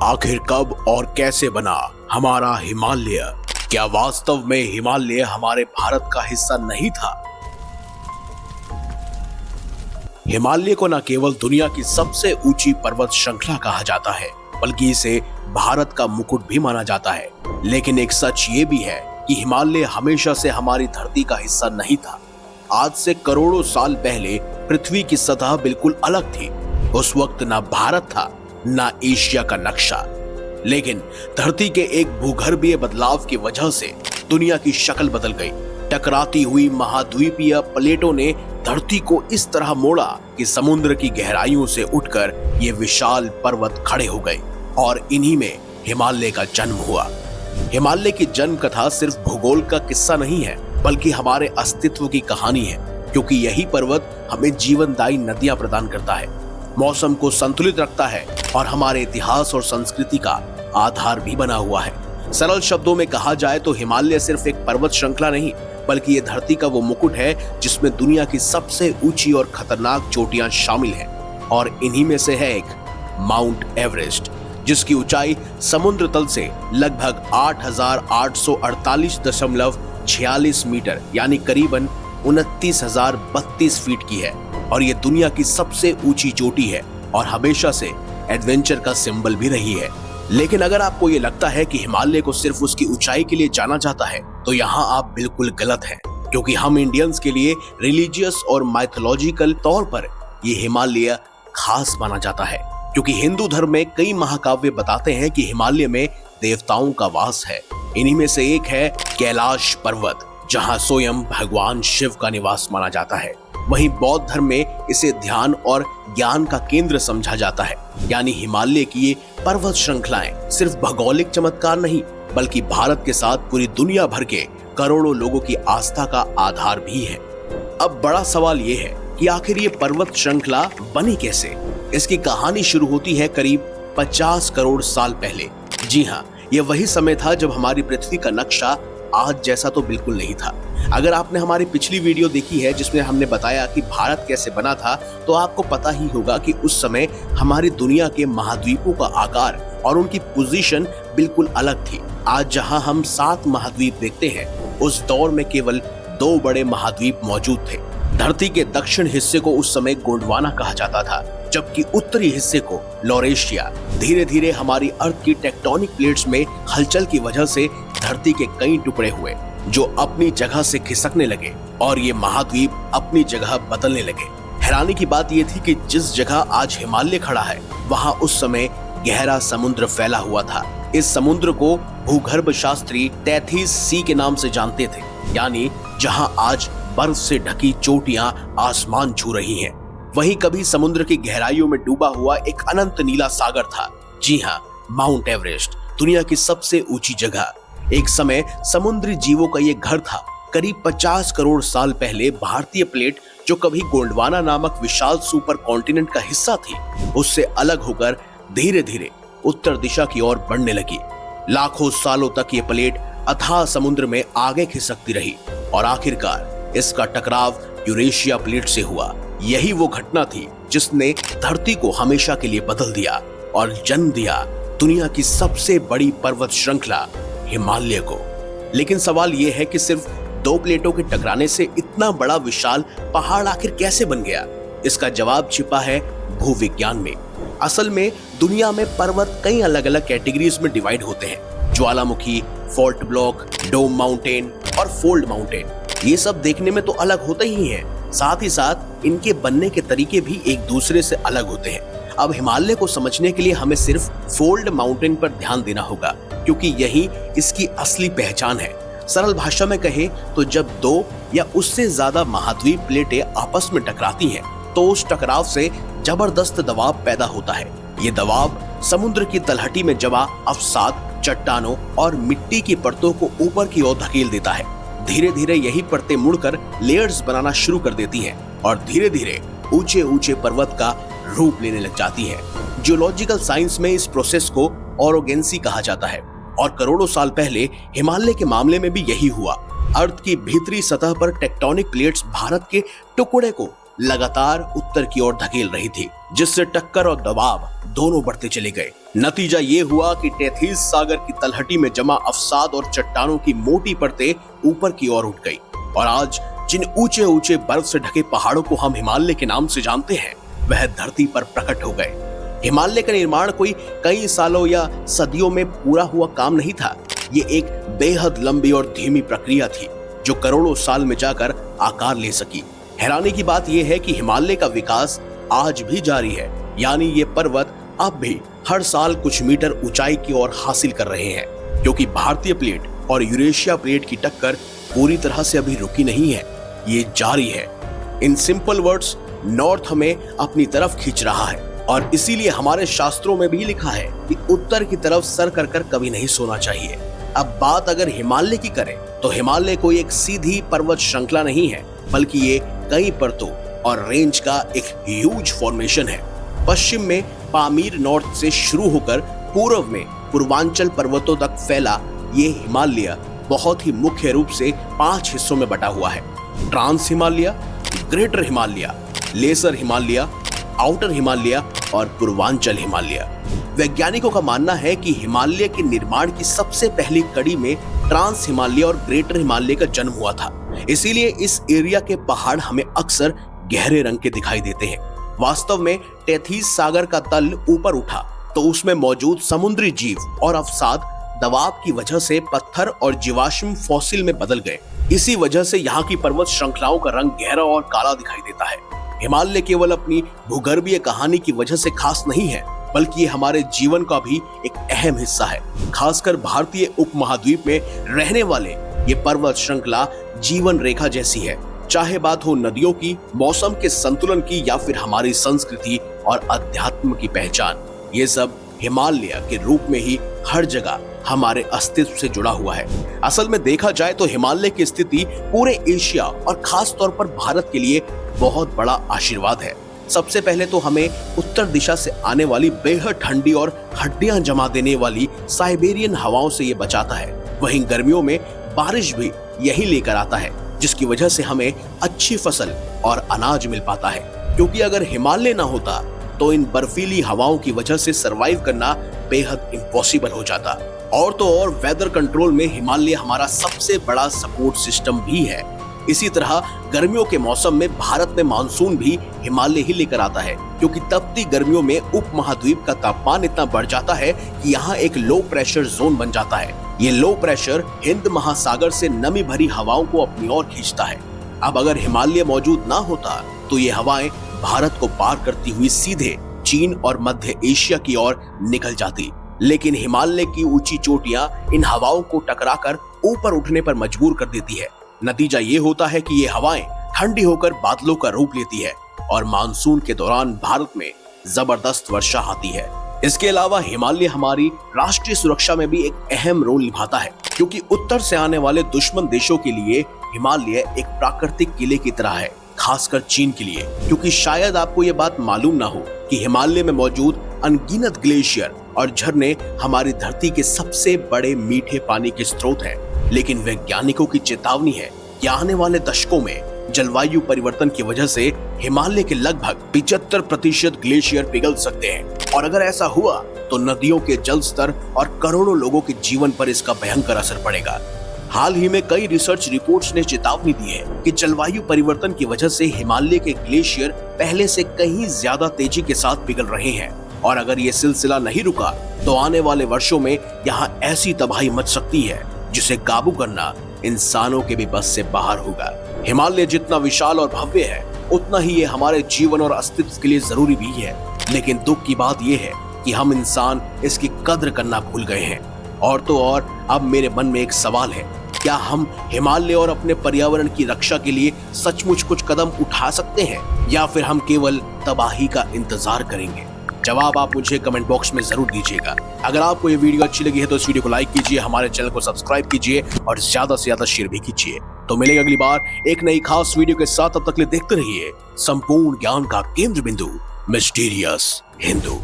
आखिर कब और कैसे बना हमारा हिमालय? क्या वास्तव में हिमालय हमारे भारत का हिस्सा नहीं था? हिमालय को न केवल दुनिया की सबसे ऊंची पर्वत श्रृंखला कहा जाता है, बल्कि इसे भारत का मुकुट भी माना जाता है। लेकिन एक सच ये भी है कि हिमालय हमेशा से हमारी धरती का हिस्सा नहीं था। आज से करोड़ों साल पहले पृथ्वी की सतह बिल्कुल अलग थी। उस वक्त ना भारत था, ना एशिया का नक्शा। लेकिन धरती के एक भूगर्भीय बदलाव की वजह से दुनिया की शक्ल बदल गई। टकराती हुई महाद्वीपीय प्लेटों ने धरती को इस तरह मोड़ा कि समुद्र की गहराइयों से उठकर ये विशाल पर्वत खड़े हो गए और इन्हीं में हिमालय का जन्म हुआ। हिमालय की जन्म कथा सिर्फ भूगोल का किस्सा नहीं है, बल्कि हमारे अस्तित्व की कहानी है, क्योंकि यही पर्वत हमें जीवनदायी नदियां प्रदान करता है, मौसम को संतुलित रखता है और हमारे इतिहास और संस्कृति का आधार भी बना हुआ है। सरल शब्दों में कहा जाए तो हिमालय सिर्फ एक पर्वत श्रृंखला नहीं, बल्कि ये धरती का वो मुकुट है जिसमें दुनिया की सबसे ऊंची और खतरनाक चोटियां शामिल हैं। और इन्हीं में से है एक माउंट एवरेस्ट, जिसकी ऊंचाई समुद्र तल से लगभग 8,848.46 मीटर यानी करीबन 29,032 फीट की है। और ये दुनिया की सबसे ऊंची चोटी है और हमेशा से एडवेंचर का सिंबल भी रही है। लेकिन अगर आपको ये लगता है कि हिमालय को सिर्फ उसकी ऊंचाई के लिए जाना जाता है, तो यहाँ आप बिल्कुल गलत हैं, क्योंकि हम इंडियंस के लिए रिलीजियस और माइथोलॉजिकल तौर पर ये हिमालय खास माना जाता है। क्योंकि हिंदू धर्म में कई महाकाव्य बताते हैं कि हिमालय में देवताओं का वास है। इन्हीं में से एक है कैलाश पर्वत, जहाँ स्वयं भगवान शिव का निवास माना जाता है। वहीं बौद्ध धर्म में इसे ध्यान और ज्ञान का केंद्र समझा जाता है। यानी हिमालय की ये पर्वत श्रृंखलाएं सिर्फ भौगोलिक चमत्कार नहीं, बल्कि भारत के साथ पूरी दुनिया भर के करोड़ों लोगों की आस्था का आधार भी है। अब बड़ा सवाल ये है कि आखिर ये पर्वत श्रृंखला बनी कैसे? इसकी कहानी शुरू होती है करीब 50 करोड़ साल पहले। जी हाँ, ये वही समय था जब हमारी पृथ्वी का नक्शा आज जैसा तो बिल्कुल नहीं था। अगर आपने हमारी पिछली वीडियो देखी है जिसमें हमने बताया कि भारत कैसे बना था, तो आपको पता ही होगा कि उस समय हमारी दुनिया के महाद्वीपों का आकार और उनकी पोजीशन बिल्कुल अलग थी। आज जहां हम 7 महाद्वीप देखते हैं, उस दौर में केवल 2 बड़े महाद्वीप मौजूद थे। धरती के दक्षिण हिस्से को उस समय गोंडवाना कहा जाता था, जबकि उत्तरी हिस्से को लॉरेशिया। धीरे धीरे हमारी अर्थ की टेक्टोनिक प्लेट्स में हलचल की वजह से धरती के कई टुकड़े हुए जो अपनी जगह से खिसकने लगे और ये महाद्वीप अपनी जगह बदलने लगे। हैरानी की बात ये थी कि जिस जगह आज हिमालय खड़ा है, वहां उस समय गहरा समुद्र फैला हुआ था। इस समुद्र को भूगर्भ शास्त्री तैथीस सी के नाम से जानते थे, यानी जहां आज बर्फ से ढकी चोटियां आसमान छू रही हैं। वहीं कभी समुद्र की गहराइयों में डूबा हुआ एक अनंत नीला सागर था। जी हाँ, माउंट एवरेस्ट, दुनिया की सबसे ऊंची जगह। एक समय समुद्री जीवों का ये घर था। करीब 50 करोड़ साल पहले भारतीय प्लेट, जो कभी गोंडवाना नामक विशाल सुपर कॉन्टिनेंट का हिस्सा थी, उससे अलग होकर धीरे धीरे उत्तर दिशा की ओर बढ़ने लगी। लाखों सालों तक ये प्लेट अथाह समुद्र में आगे खिसकती रही और आखिरकार इसका टकराव यूरेशिया प्लेट से हुआ। यही वो घटना थी जिसने धरती को हमेशा के लिए बदल दिया और जन्म दिया दुनिया की सबसे बड़ी पर्वत श्रृंखला हिमालय को। लेकिन सवाल यह है कि सिर्फ 2 प्लेटों के टकराने से इतना बड़ा विशाल पहाड़ आखिर कैसे बन गया? इसका जवाब छिपा है भूविज्ञान में। असल में दुनिया में पर्वत कई अलग अलग कैटेगरीज में डिवाइड होते हैं। ज्वालामुखी, फॉल्ट ब्लॉक, डोम माउंटेन और फोल्ड माउंटेन। ये सब देखने में तो अलग होते ही हैं, साथ ही साथ इनके बनने के तरीके भी एक दूसरे से अलग होते हैं। अब हिमालय को समझने के लिए हमें सिर्फ फोल्ड माउंटेन पर ध्यान देना होगा, क्योंकि यही इसकी असली पहचान है। सरल भाषा में कहे तो जब 2 या उससे ज्यादा महाद्वीप प्लेटें आपस में टकराती हैं, तो उस टकराव से जबरदस्त दबाव पैदा होता है। ये दबाव समुद्र की तलहटी में जमा अवसाद, चट्टानों और मिट्टी की परतों को ऊपर की ओर धकेल देता है। धीरे धीरे यही परतें मुड़कर लेयर्स बनाना शुरू कर देती हैं और धीरे धीरे ऊंचे ऊंचे पर्वत का रूप लेने लग जाती है। जियोलॉजिकल साइंस में इस प्रोसेस को ओरोगेंसी कहा जाता है और करोड़ों साल पहले हिमालय के मामले में भी यही हुआ। अर्थ की भीतरी सतह पर टेक्टोनिक प्लेट्स भारत के टुकड़े को लगातार उत्तर की ओर धकेल रही थी, जिससे टक्कर और दबाव दोनों बढ़ते चले गए। नतीजा ये हुआ कि टेथीस सागर की तलहटी में जमा अवसाद और चट्टानों की मोटी परतें ऊपर की ओर उठ गई और आज जिन ऊंचे ऊंचे बर्फ से ढके पहाड़ों को हम हिमालय के नाम से जानते हैं, वह धरती पर प्रकट हो गए। हिमालय का निर्माण कोई कई सालों या सदियों में पूरा हुआ काम नहीं था। ये एक बेहद लंबी और धीमी प्रक्रिया थी जो करोड़ों साल में जाकर आकार ले सकी। हैरानी की बात यह है कि हिमालय का विकास आज भी जारी है, यानी ये पर्वत अब भी हर साल कुछ मीटर ऊंचाई की ओर हासिल कर रहे हैं, क्योंकि भारतीय प्लेट और यूरेशिया प्लेट की टक्कर पूरी तरह से अभी रुकी नहीं है, ये जारी है। इन सिंपल वर्ड्स, नॉर्थ हमें अपनी तरफ खींच रहा है और इसीलिए हमारे शास्त्रों में भी लिखा है कि उत्तर की तरफ सर कर कभी नहीं सोना चाहिए। अब बात अगर हिमालय की करें तो हिमालय कोई एक सीधी पर्वत श्रृंखला नहीं है, बल्कि ये कई परतों और रेंज का एक ह्यूज फॉर्मेशन है। पश्चिम में पामीर नॉर्थ से शुरू होकर पूर्व में पूर्वांचल पर्वतों तक फैला ये हिमालय बहुत ही मुख्य रूप से 5 हिस्सों में बटा हुआ है: trans Himalaya, greater Himalaya, lesser Himalaya, outer Himalaya और पूर्वांचल हिमालय। वैज्ञानिकों का मानना है कि हिमालय के निर्माण की सबसे पहली कड़ी में ट्रांस हिमालय और ग्रेटर हिमालय का जन्म हुआ था। इसीलिए इस एरिया के पहाड़ हमें अक्सर गहरे रंग के दिखाई देते हैं। वास्तव में टेथीस सागर का तल ऊपर उठा तो उसमें मौजूद समुद्री जीव और अवसाद दबाव की वजह से पत्थर और जीवाश्म फॉसिल में बदल गए। इसी वजह से यहाँ की पर्वत श्रृंखलाओं का रंग गहरा और काला दिखाई देता है। हिमालय केवल अपनी भूगर्भीय कहानी की वजह से खास नहीं है, बल्कि ये हमारे जीवन का भी एक अहम हिस्सा है। खासकर भारतीय उपमहाद्वीप में रहने वाले ये पर्वत श्रृंखला जीवन रेखा जैसी है। चाहे बात हो नदियों की, मौसम के संतुलन की या फिर हमारी संस्कृति और अध्यात्म की पहचान, ये सब हिमालय के रूप में ही हर जगह हमारे अस्तित्व से जुड़ा हुआ है। असल में देखा जाए तो हिमालय की स्थिति पूरे एशिया और खास तौर पर भारत के लिए बहुत बड़ा आशीर्वाद है। सबसे पहले तो हमें उत्तर दिशा से आने वाली बेहद ठंडी और हड्डियां जमा देने वाली साइबेरियन हवाओं से ये बचाता है। वहीं गर्मियों में बारिश भी यही लेकर आता है, जिसकी वजह से हमें अच्छी फसल और अनाज मिल पाता है। क्योंकि अगर हिमालय ना होता तो इन बर्फीली हवाओं की वजह से सरवाइव करना बेहद इम्पॉसिबल हो जाता। और तो और वेदर कंट्रोल में हिमालय हमारा सबसे बड़ा सपोर्ट सिस्टम भी है। इसी तरह गर्मियों के मौसम में भारत में मानसून भी हिमालय ही लेकर आता है, क्योंकि तपती गर्मियों में उपमहाद्वीप का तापमान इतना बढ़ जाता है कि यहाँ एक लो प्रेशर जोन बन जाता है। ये लो प्रेशर हिंद महासागर से नमी भरी हवाओं को अपनी ओर खींचता है। अब अगर हिमालय मौजूद ना होता तो ये हवाएं भारत को पार करती हुई सीधे चीन और मध्य एशिया की ओर निकल जाती। लेकिन हिमालय की ऊंची चोटियां इन हवाओं को टकराकर ऊपर उठने पर मजबूर कर देती है। नतीजा ये होता है कि ये हवाएं ठंडी होकर बादलों का रूप लेती है और मानसून के दौरान भारत में जबरदस्त वर्षा आती है। इसके अलावा हिमालय हमारी राष्ट्रीय सुरक्षा में भी एक अहम रोल निभाता है, क्योंकि उत्तर से आने वाले दुश्मन देशों के लिए हिमालय एक प्राकृतिक किले की तरह है, खासकर चीन के लिए। क्योंकि शायद आपको ये बात मालूम ना हो कि हिमालय में मौजूद अनगिनत ग्लेशियर और झरने हमारी धरती के सबसे बड़े मीठे पानी के स्रोत हैं। लेकिन वैज्ञानिकों की चेतावनी है कि आने वाले दशकों में जलवायु परिवर्तन की वजह से हिमालय के लगभग 75% ग्लेशियर पिघल सकते हैं और अगर ऐसा हुआ तो नदियों के जल स्तर और करोड़ों लोगों के जीवन पर इसका भयंकर असर पड़ेगा। हाल ही में कई रिसर्च रिपोर्ट्स ने चेतावनी दी है कि जलवायु परिवर्तन की वजह से हिमालय के ग्लेशियर पहले से कहीं ज्यादा तेजी के साथ पिघल रहे हैं और अगर ये सिलसिला नहीं रुका तो आने वाले वर्षों में यहाँ ऐसी तबाही मच सकती है जिसे काबू करना इंसानों के भी बस से बाहर होगा। हिमालय जितना विशाल और भव्य है उतना ही ये हमारे जीवन और अस्तित्व के लिए जरूरी भी है। लेकिन दुख की बात यह है कि हम इंसान इसकी कद्र करना भूल गए हैं। और तो और अब मेरे मन में एक सवाल है, क्या हम हिमालय और अपने पर्यावरण की रक्षा के लिए सचमुच कुछ कदम उठा सकते हैं या फिर हम केवल तबाही का इंतजार करेंगे? जवाब आप मुझे कमेंट बॉक्स में जरूर दीजिएगा। अगर आपको ये वीडियो अच्छी लगी है तो इस वीडियो को लाइक कीजिए, हमारे चैनल को सब्सक्राइब कीजिए और ज्यादा से ज्यादा शेयर भी कीजिए। तो मिलेंगे अगली बार एक नई खास वीडियो के साथ। तब तक के लिए देखते रहिए संपूर्ण ज्ञान का केंद्र बिंदु मिस्टीरियस हिंदू।